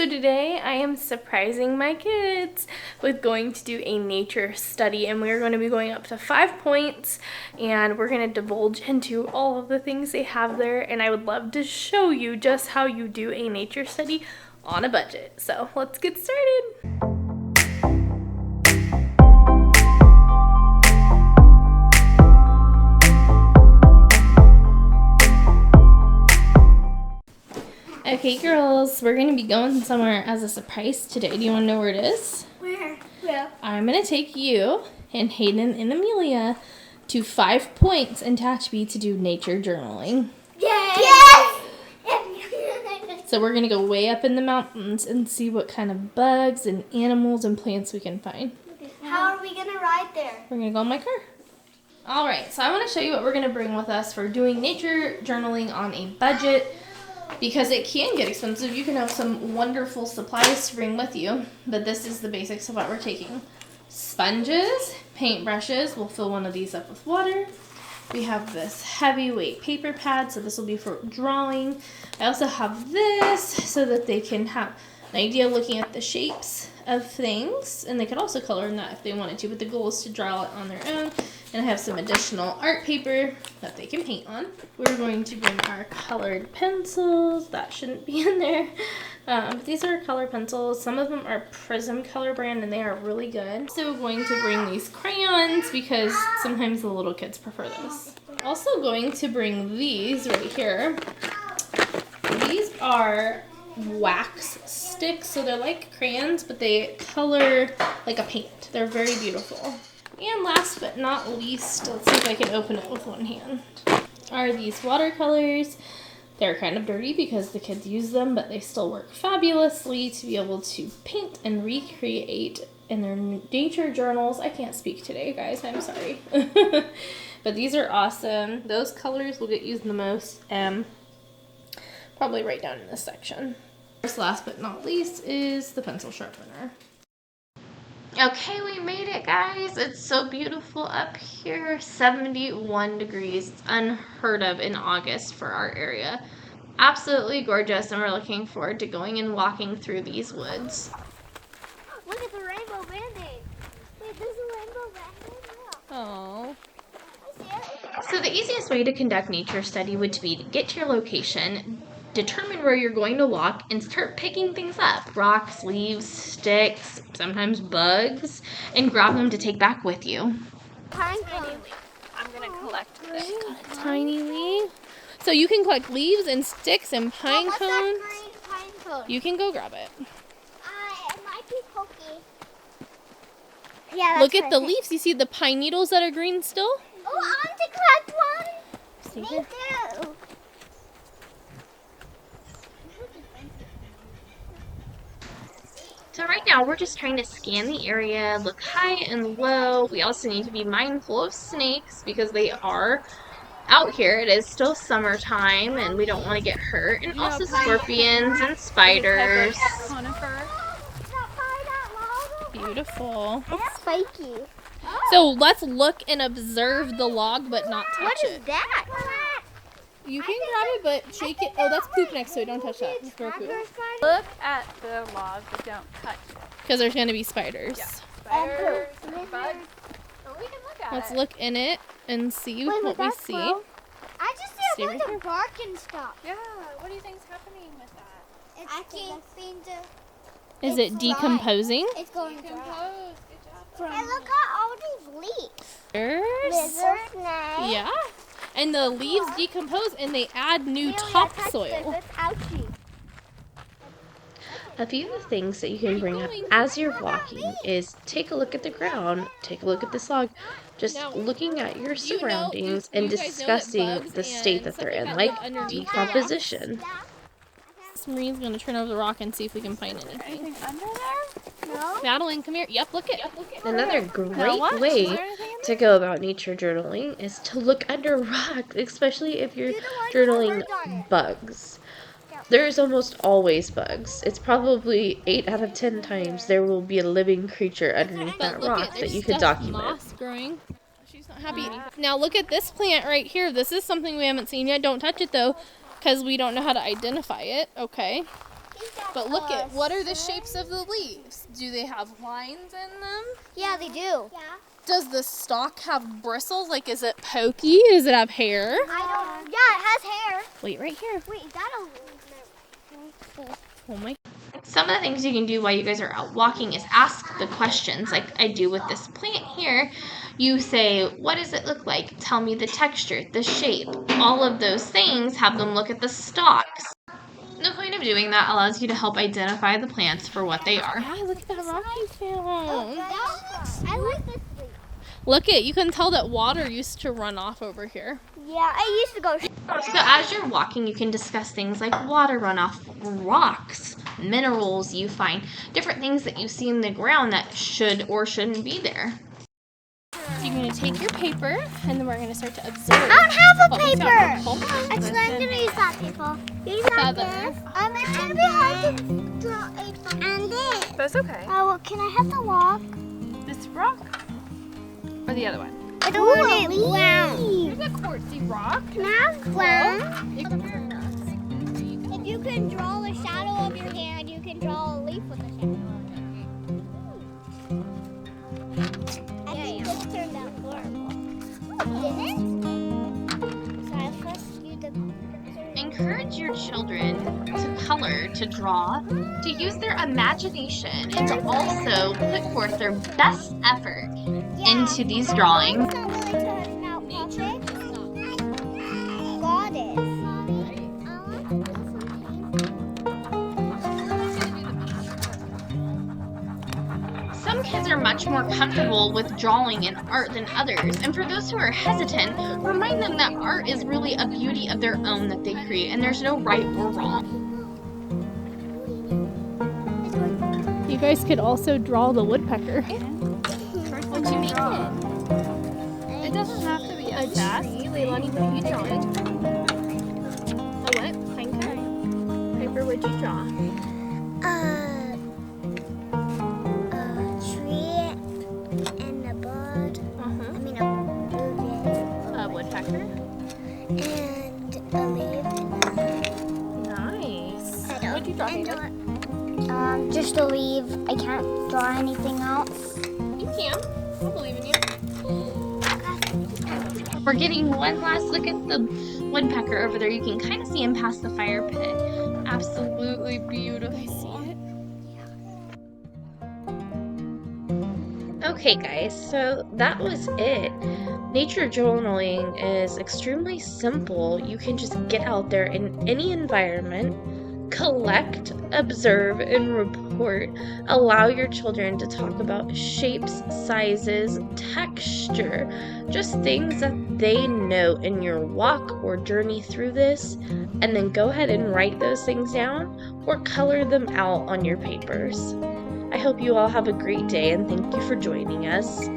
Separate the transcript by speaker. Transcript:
Speaker 1: So today I am surprising my kids with going to do a nature study, and we're going to be going up to 5 points, and we're going to divulge into all of the things they have there, and I would love to show you just how you do a nature study on a budget. So let's get started. Okay, girls, we're going to be going somewhere as a surprise today. Do you want to know where it is?
Speaker 2: Where? Yeah.
Speaker 1: I'm going to take you and Hayden and Amelia to 5 points in Tehachapi to do nature journaling.
Speaker 2: Yay! Yes!
Speaker 1: So we're going to go way up in the mountains and see what kind of bugs and animals and plants we can find.
Speaker 2: How are we going to ride there?
Speaker 1: We're going to go in my car. All right, so I want to show you what we're going to bring with us for doing nature journaling on a budget. Because it can get expensive, you can have some wonderful supplies to bring with you. But this is the basics of what we're taking. Sponges, paintbrushes. We'll fill one of these up with water. We have this heavyweight paper pad, so this will be for drawing. I also have this so that they can have an idea looking at the shapes of things. And they could also color in that if they wanted to, but the goal is to draw it on their own. And I have some additional art paper that they can paint on. We're going to bring our colored pencils. That shouldn't be in there. But these are color pencils. Some of them are Prism color brand and they are really good. So we're going to bring these crayons because sometimes the little kids prefer this. Also going to bring these right here. These are wax sticks. So they're like crayons, but they color like a paint. They're very beautiful. And last but not least, let's see if I can open it with one hand, are these watercolors. They're kind of dirty because the kids use them, but they still work fabulously to be able to paint and recreate in their nature journals. I can't speak today, guys. I'm sorry. But these are awesome. Those colors will get used the most, probably right down in this section. Last but not least is the pencil sharpener. Okay, we made it, guys. It's so beautiful up here. 71 degrees. It's unheard of in August for our area. Absolutely gorgeous, and we're looking forward to going and walking through these woods.
Speaker 2: Look at the rainbow band-aid. Wait, there's a rainbow band-aid?
Speaker 1: Oh.
Speaker 2: So
Speaker 1: the easiest way to conduct nature study would be to get to your location, determine where you're going to walk, and start picking things up. Rocks, leaves, sticks, sometimes bugs, and grab them to take back with you.
Speaker 2: Pine cone.
Speaker 3: I'm going to collect this.
Speaker 1: Tiny leaf. So you can collect leaves and sticks and pine cones.
Speaker 2: Pine cone?
Speaker 1: You can go grab it.
Speaker 2: It might be pokey. Yeah,
Speaker 1: Look at the leaves. You see the pine needles that are green still?
Speaker 2: Oh, I want to collect one.
Speaker 1: See?
Speaker 2: Me too.
Speaker 1: So right now we're just trying to scan the area, look high and low. We also need to be mindful of snakes because they are out here. It is still summertime and we don't want to get hurt. And also scorpions and spiders. Beautiful.
Speaker 2: It's spiky.
Speaker 1: So let's look and observe the log but not touch
Speaker 2: What is
Speaker 1: it.
Speaker 2: that?
Speaker 1: You can grab it but shake it. Oh, that's poop next to it. Don't touch that. It's poop.
Speaker 3: Look at the log, but don't touch it.
Speaker 1: Because there's going to be spiders.
Speaker 3: Yeah. Spiders, bugs. Oh, we can look at
Speaker 1: Let's
Speaker 3: it.
Speaker 1: look in it and see what we see.
Speaker 2: I just see a bunch of bark and stuff.
Speaker 3: Yeah, what do you think's happening with that?
Speaker 2: I can't seem to.
Speaker 1: Is it decomposing?
Speaker 2: It's going
Speaker 3: Compose. Good job.
Speaker 2: And look at all these leaves. Lizard, snake.
Speaker 1: Yeah. And the leaves decompose and they add new topsoil. A few of the things that you can bring up as you're walking is take a look at the ground, take a look at this log, just looking at your surroundings and discussing the state that they're in, like decomposition. Marine's going to turn over the rock and see if we can find anything.
Speaker 3: Anything under there?
Speaker 2: No.
Speaker 1: Madeline, come here. Yep, look it. Another great
Speaker 3: what?
Speaker 1: way
Speaker 3: Is there anything in
Speaker 1: to go about nature journaling is to look under rocks, especially if you're journaling bugs. There's almost always bugs. It's probably 8 out of 10 times there will be a living creature underneath that rock that you could document. Moss growing. She's not happy. Now look at this plant right here. This is something we haven't seen yet. Don't touch it though, because we don't know how to identify it. Okay. But look at, what are the shapes of the leaves? Do they have lines in them?
Speaker 2: Yeah, they do. Yeah.
Speaker 1: Does the stalk have bristles? Like, is it pokey? Does it have hair?
Speaker 2: I don't. Yeah, it has hair.
Speaker 1: Wait, right here.
Speaker 2: Wait, is that a?
Speaker 1: Oh my. Some of the things you can do while you guys are out walking is ask the questions, like I do with this plant here. You say, what does it look like? Tell me the texture, the shape. All of those things, have them look at the stalks. The point of doing that allows you to help identify the plants for what they are. Yeah, look at that rock you found.
Speaker 2: I like this leaf.
Speaker 1: Look it, you can tell that water used to run off over here.
Speaker 2: Yeah, I used to go.
Speaker 1: So as you're walking, you can discuss things like water runoff, rocks, minerals you find, different things that you see in the ground that should or shouldn't be there. So you're going to take your paper, and then we're going to start to observe.
Speaker 2: I don't have a
Speaker 1: what we
Speaker 2: paper.
Speaker 1: found.
Speaker 2: Actually, I'm going to use that paper. Use that this. It's going to be hard to draw a and this.
Speaker 3: That's okay.
Speaker 2: Oh, well, can I have the rock?
Speaker 3: This rock? Or the other one?
Speaker 2: I don't want it brown.
Speaker 3: There's a quartzy rock.
Speaker 2: Can I have brown? If you can draw the shadow of your hand, you can draw a leaf with a shadow of your hand. I think this turned out horrible. Didn't? So I first use the...
Speaker 1: Encourage your children to color, to draw, to use their imagination, and to also put forth their best effort into these drawings.
Speaker 2: It's not really turning out perfect. God is.
Speaker 1: Some kids are much more comfortable with drawing and art than others, and for those who are hesitant, remind them that art is really a beauty of their own that they create, and there's no right or wrong. You guys could also draw the woodpecker. What you making?
Speaker 3: It doesn't have to be a fast. Leilani, what are you drawing? A what? Pine cone? Piper, what'd you draw?
Speaker 2: A tree and a bird. I mean a blue jay.
Speaker 1: A woodpecker.
Speaker 2: And a leaf.
Speaker 1: Nice.
Speaker 3: What'd you draw, David?
Speaker 2: Just a leaf. I can't draw anything else.
Speaker 1: You can. I believe in you. We're getting one last look at the woodpecker over there. You can kind of see him past the fire pit. Absolutely beautiful. Okay guys, so that was it. Nature journaling is extremely simple. You can just get out there in any environment, collect, observe, and report. Allow your children to talk about shapes, sizes, texture, just things that they know in your walk or journey through this, and then go ahead and write those things down or color them out on your papers. I hope you all have a great day, and thank you for joining us.